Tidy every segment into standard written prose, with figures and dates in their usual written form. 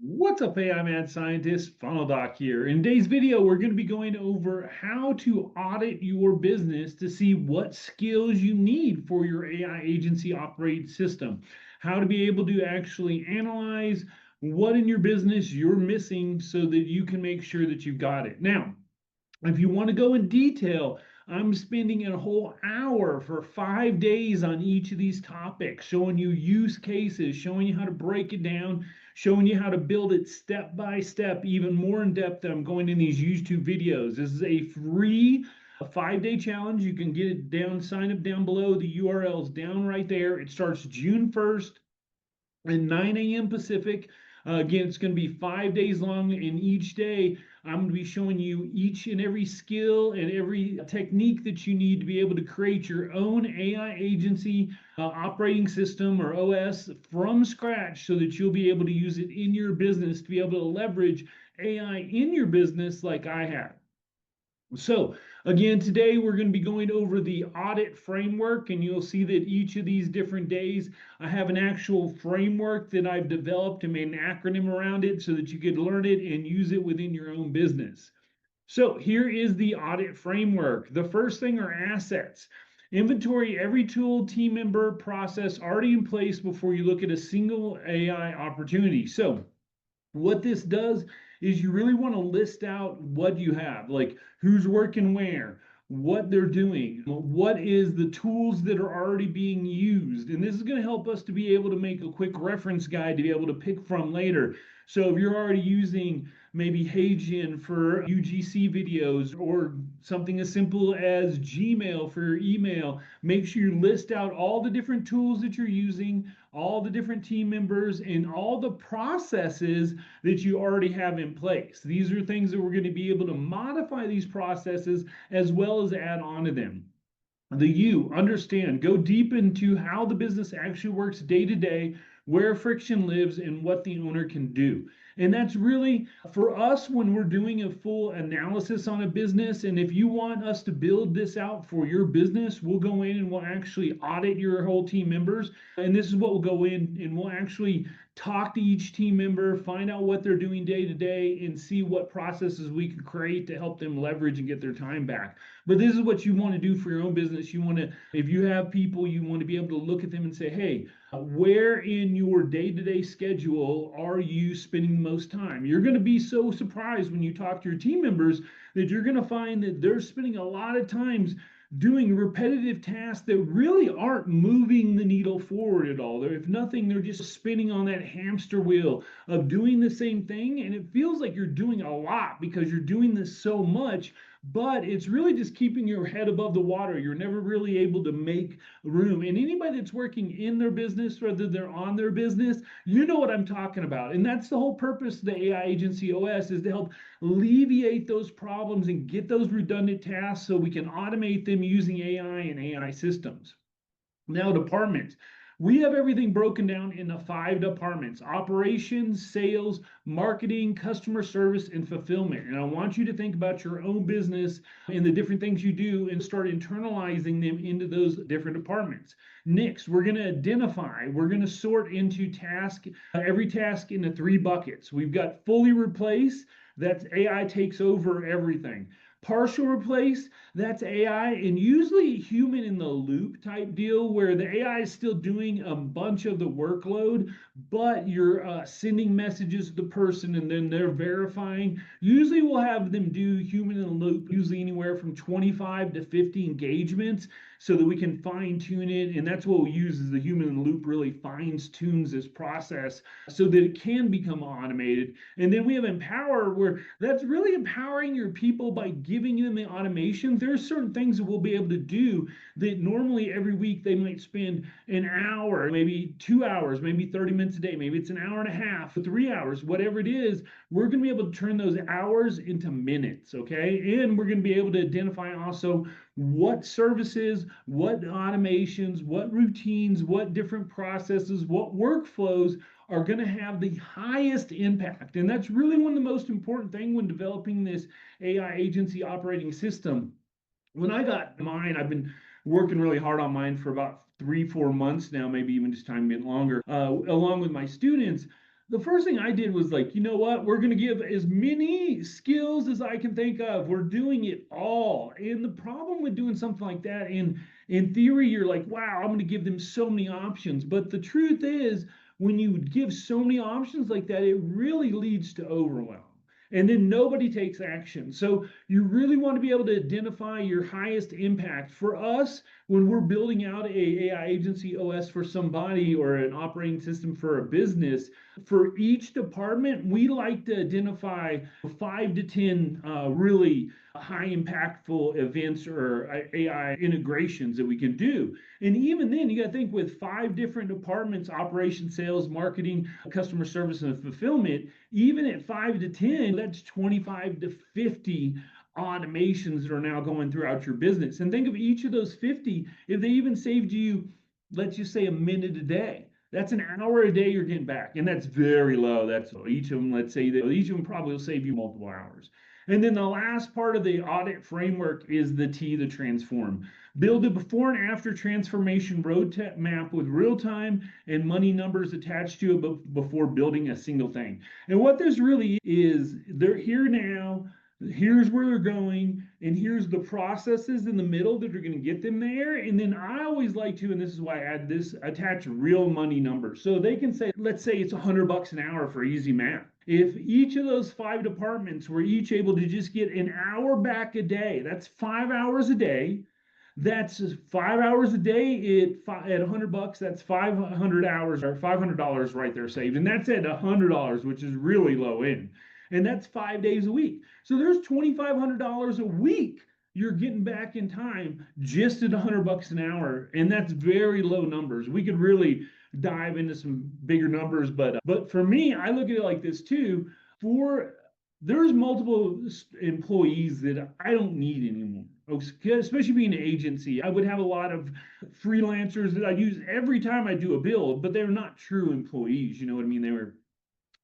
What's up, AI Mad Scientist? Funnel Doc here. In today's video, we're going to be going over how to audit your business to see what skills you need for your AI agency operating system, how to be able to actually analyze what in your business you're missing so that you can make sure that you've got it. Now, if you want to go in detail, I'm spending a whole hour for 5 days on each of these topics, showing you use cases, showing you how to break it down, showing you how to build it step by step, even more in depth than I'm going in these YouTube videos. This is a free 5 day challenge. You can get it down, sign up down below. The URL's down right there. It starts June 1st at 9 a.m. Pacific. Again, it's going to be 5 days long, and each day I'm going to be showing you each and every skill and every technique that you need to be able to create your own AI agency operating system or OS from scratch so that you'll be able to use it in your business to be able to leverage AI in your business like I have. So again, today we're going to be going over the audit framework, and you'll see that each of these different days I have an actual framework that I've developed and made an acronym around it so that you could learn it and use it within your own business. So here is the audit framework. The first thing are assets. Inventory every tool, team member, process already in place before you look at a single AI opportunity. So what this does is you really want to list out what you have, like who's working where, what they're doing, what is the tools that are already being used. And this is going to help us to be able to make a quick reference guide to be able to pick from later. So if you're already using maybe Heijian for UGC videos or something as simple as Gmail for your email, make sure you list out all the different tools that you're using, all the different team members, and all the processes that you already have in place. These are things that we're going to be able to modify these processes as well as add on to them. The U, understand, go deep into how the business actually works day to day, where friction lives, and what the owner can do. And that's really for us when we're doing a full analysis on a business. And if you want us to build this out for your business, we'll go in and we'll actually audit your whole team members. And this is what we'll go in and we'll actually talk to each team member, find out what they're doing day to day, and see what processes we can create to help them leverage and get their time back. But this is what you want to do for your own business. You want to, if you have people, you want to be able to look at them and say, hey, where in your day-to-day schedule are you spending the most time? You're going to be so surprised when you talk to your team members that you're going to find that they're spending a lot of times doing repetitive tasks that really aren't moving the needle forward at all. If nothing, they're just spinning on that hamster wheel of doing the same thing. And it feels like you're doing a lot because you're doing this so much, but it's really just keeping your head above the water. You're never really able to make room. And anybody that's working in their business, whether they're on their business, you know what I'm talking about. And that's the whole purpose of the AI Agency OS, is to help alleviate those problems and get those redundant tasks so we can automate them using AI and AI systems. Now, departments. We have everything broken down into 5 departments: operations, sales, marketing, customer service, and fulfillment. And I want you to think about your own business and the different things you do and start internalizing them into those different departments. Next, we're going to identify, we're going to sort into every task into 3 buckets. We've got fully replace, that's AI takes over everything. Partial replace, that's AI and usually human in the loop type deal where the AI is still doing a bunch of the workload, but you're sending messages to the person and then they're verifying. Usually we'll have them do human in the loop, usually anywhere from 25 to 50 engagements so that we can fine tune it. And that's what we use, is the human in the loop really fines tunes this process so that it can become automated. And then we have empower, where that's really empowering your people by giving them the automation. There's certain things that we'll be able to do that normally every week they might spend an hour, maybe 2 hours, maybe 30 minutes a day, maybe it's an hour and a half, 3 hours, whatever it is. We're going to be able to turn those hours into minutes, okay? And we're going to be able to identify also what services, what automations, what routines, what different processes, what workflows are going to have the highest impact. And that's really one of the most important things when developing this AI agency operating system. When I got mine, I've been working really hard on mine for about 3-4 months now, maybe even just time a bit longer, along with my students. the first thing I did was like, you know what? We're going to give as many skills as I can think of. We're doing it all. And the problem with doing something like that, in theory, you're like, wow, I'm going to give them so many options. But the truth is, when you give so many options like that, it really leads to overwhelm. And then nobody takes action. So you really want to be able to identify your highest impact. For us, when we're building out a AI agency OS for somebody or an operating system for a business, for each department, we like to identify 5 to 10 really high impactful events or AI integrations that we can do. And even then, you got to think with 5 different departments: operations, sales, marketing, customer service, and fulfillment. Even at 5 to 10, that's 25 to 50 automations that are now going throughout your business. And think of each of those 50, if they even saved you, let's just say, a minute a day. That's an hour a day you're getting back. And that's very low. That's each of them, let's say that each of them probably will save you multiple hours. And then the last part of the audit framework is the T, the transform. Build a before and after transformation roadmap with real time and money numbers attached to it before building a single thing. And what this really is, they're here now. Here's where they're going, and here's the processes in the middle that are going to get them there. And then I always like to, and this is why I add this, attach real money numbers. So they can say, let's say it's $100 an hour for easy math. If each of those 5 departments were each able to just get an hour back a day, that's 5 hours a day. That's 5 hours a day at $100. That's 500 hours or $500 right there saved, and that's at $100, which is really low end, and that's 5 days a week. So there's $2,500 a week you're getting back in time just at $100 an hour, and that's very low numbers. We could really dive into some bigger numbers, but for me, I look at it like this too. For there's multiple employees that I don't need anymore, especially being an agency. I would have a lot of freelancers that I use every time I do a build, but they're not true employees. You know what I mean? They were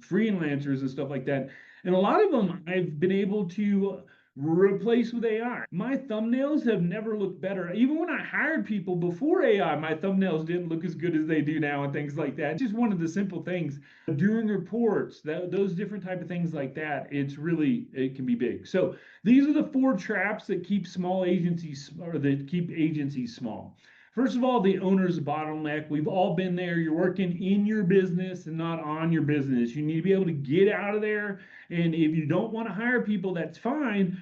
freelancers and stuff like that. And a lot of them I've been able to replace with AI. My thumbnails have never looked better. Even when I hired people before AI, my thumbnails didn't look as good as they do now and things like that. It's just one of the simple things. Doing reports, those different type of things like that, it can be big. So these are the 4 traps that keep small agencies, or that keep agencies small. First of all, the owner's bottleneck. We've all been there. You're working in your business and not on your business. You need to be able to get out of there. And if you don't want to hire people, that's fine.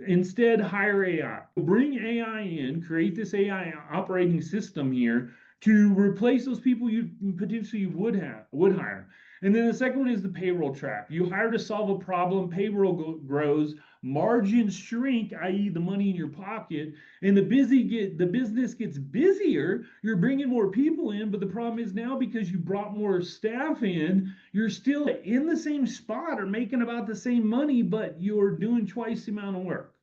Instead, hire AI. Bring AI in, create this AI operating system here to replace those people you potentially would hire. And then the second one is the payroll trap. You hire to solve a problem, payroll grows, margins shrink, i.e., the money in your pocket, and the business gets busier. You're bringing more people in, but the problem is now, because you brought more staff in, you're still in the same spot or making about the same money, but you're doing twice the amount of work.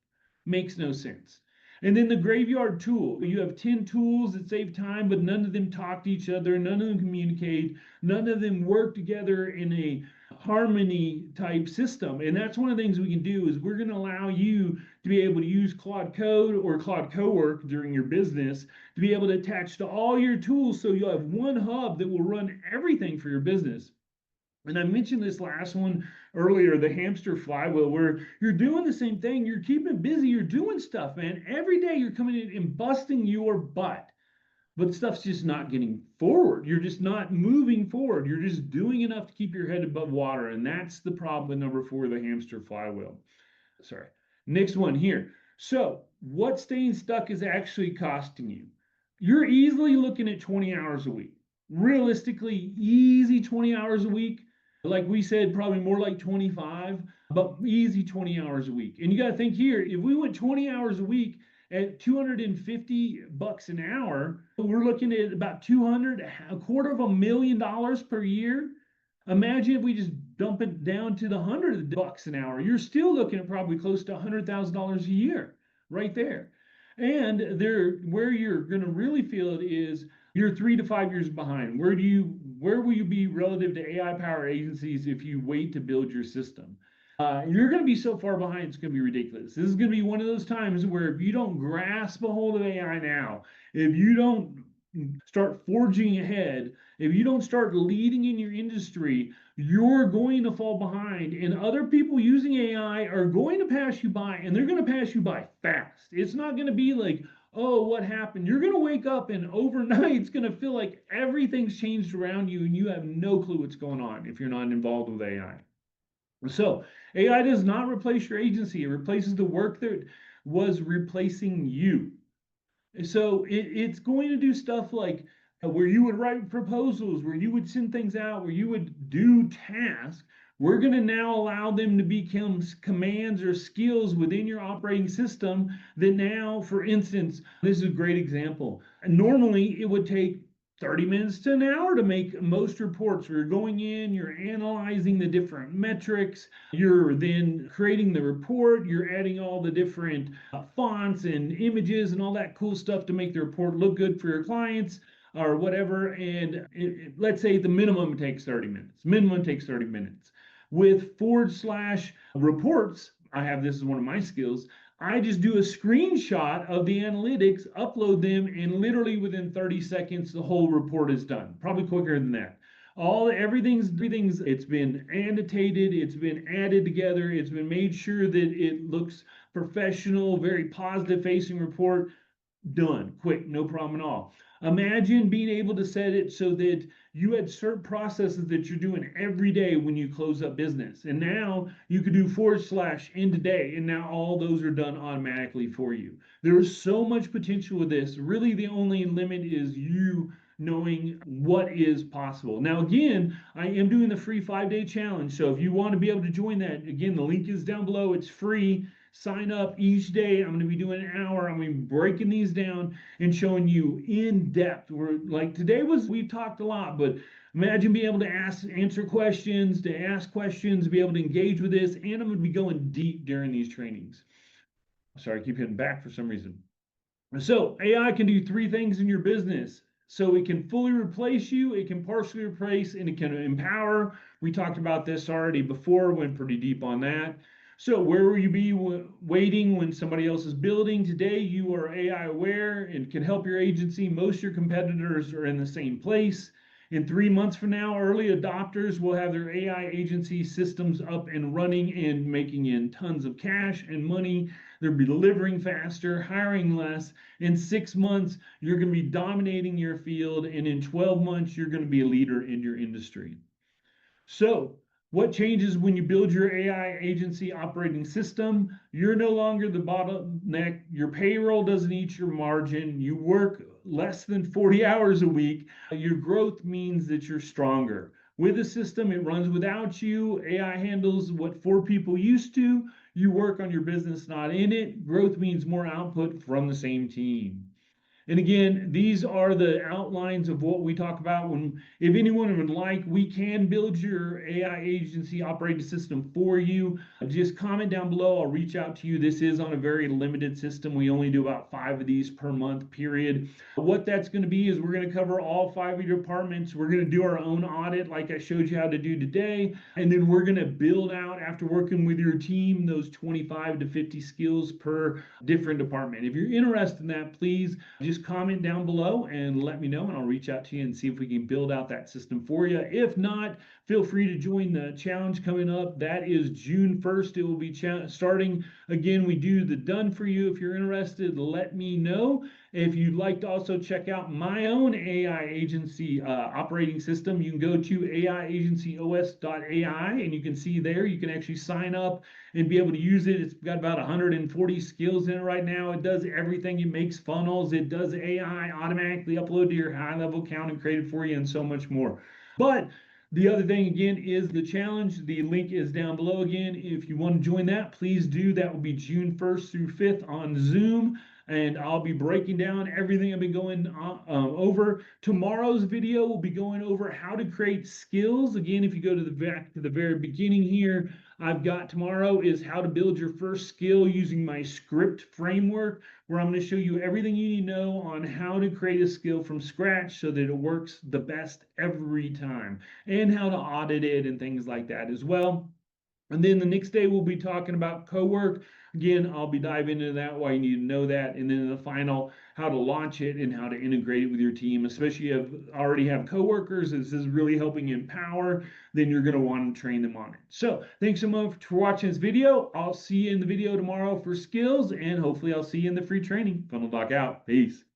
Makes no sense. And then the graveyard tool. You have 10 tools that save time, but none of them talk to each other. None of them communicate. None of them work together in a harmony type system. And that's one of the things we can do, is we're going to allow you to be able to use Claude Code or Claude Cowork during your business to be able to attach to all your tools, so you'll have one hub that will run everything for your business. And I mentioned this last one earlier, the hamster flywheel, where you're doing the same thing. You're keeping busy. You're doing stuff, man. Every day you're coming in and busting your butt, but stuff's just not getting forward. You're just not moving forward. You're just doing enough to keep your head above water. And that's the problem with number 4, the hamster flywheel. Sorry. Next one here. So what staying stuck is actually costing you? You're easily looking at 20 hours a week. Realistically, easy 20 hours a week. Like we said, probably more like 25, but easy 20 hours a week. And you got to think here, if we went 20 hours a week at $250 an hour, we're looking at about $250,000 per year. Imagine if we just dump it down to the $100 an hour. You're still looking at probably close to $100,000 a year right there. And where you're going to really feel it is you're 3 to 5 years behind. Where will you be relative to AI powered agencies if you wait to build your system? You're going to be so far behind, it's going to be ridiculous. This is going to be one of those times where if you don't grasp a hold of AI now, if you don't start forging ahead, if you don't start leading in your industry, you're going to fall behind. And other people using AI are going to pass you by, and they're going to pass you by fast. It's not going to be like, oh, what happened? You're going to wake up and overnight it's going to feel like everything's changed around you and you have no clue what's going on if you're not involved with AI. So AI does not replace your agency. It replaces the work that was replacing you. So it's going to do stuff like where you would write proposals, where you would send things out, where you would do tasks. We're going to now allow them to become commands or skills within your operating system that now, for instance, this is a great example. Normally, it would take 30 minutes to an hour to make most reports. You're going in, you're analyzing the different metrics, you're then creating the report, you're adding all the different fonts and images and all that cool stuff to make the report look good for your clients or whatever. And let's say the minimum takes 30 minutes. Minimum takes 30 minutes. With / reports, I have this as one of my skills. I just do a screenshot of the analytics, upload them, and literally within 30 seconds, the whole report is done. Probably quicker than that. Everything's it's been annotated, it's been added together, it's been made sure that it looks professional, very positive facing report. Done, quick, no problem at all. Imagine being able to set it so that you had certain processes that you're doing every day when you close up business. And now you could do / end of day, and now all those are done automatically for you. There is so much potential with this. Really, the only limit is you knowing what is possible. Now, again, I am doing the free 5-day challenge. So if you want to be able to join that, again, the link is down below. It's free. Sign up each day. I'm going to be doing an hour. I'm going to be breaking these down and showing you in depth. We're like today we talked a lot, but imagine being able to answer questions, to ask questions, be able to engage with this, and I'm going to be going deep during these trainings. Sorry, I keep hitting back for some reason. So AI can do 3 things in your business. So it can fully replace you, it can partially replace, and it can empower. We talked about this already before, went pretty deep on that. So where will you be waiting when somebody else is building? Today, you are AI aware and can help your agency. Most of your competitors are in the same place. In 3 months from now, early adopters will have their AI agency systems up and running and making in tons of cash and money. They'll be delivering faster, hiring less. In 6 months, you're going to be dominating your field. And in 12 months, you're going to be a leader in your industry. So, what changes when you build your AI agency operating system? You're no longer the bottleneck. Your payroll doesn't eat your margin. You work less than 40 hours a week. Your growth means that you're stronger. With a system, it runs without you. AI handles what 4 people used to. You work on your business, not in it. Growth means more output from the same team. And again, these are the outlines of what we talk about. If anyone would like, we can build your AI agency operating system for you. Just comment down below. I'll reach out to you. This is on a very limited system. We only do about 5 of these per month period. What that's going to be is we're going to cover all 5 of your departments. We're going to do our own audit like I showed you how to do today. And then we're going to build out, after working with your team, those 25 to 50 skills per different department. If you're interested in that, please just comment down below and let me know, and I'll reach out to you and see if we can build out that system for you. If not, feel free to join the challenge coming up. That is June 1st. It will be starting. Again, we do the done for you. If you're interested, let me know. If you'd like to also check out my own AI agency operating system, you can go to aiagencyos.ai and you can see there, you can actually sign up and be able to use it. It's got about 140 skills in it right now. It does everything. It makes funnels. It does AI automatically upload to your high-level account and create it for you and so much more. But the other thing, again, is the challenge. The link is down below again. If you want to join that, please do. That will be June 1st through 5th on Zoom. And I'll be breaking down everything I've been going over. Tomorrow's video will be going over how to create skills. Again, if you go to back to the very beginning here, I've got tomorrow is how to build your first skill using my script framework, where I'm going to show you everything you need to know on how to create a skill from scratch so that it works the best every time, and how to audit it and things like that as well. And then the next day, we'll be talking about co-work. Again, I'll be diving into that, why you need to know that. And then in the final, how to launch it and how to integrate it with your team, especially if you already have coworkers. This is really helping you empower, then you're going to want to train them on it. So thanks so much for watching this video. I'll see you in the video tomorrow for skills, and hopefully I'll see you in the free training. Funnel Doc out. Peace.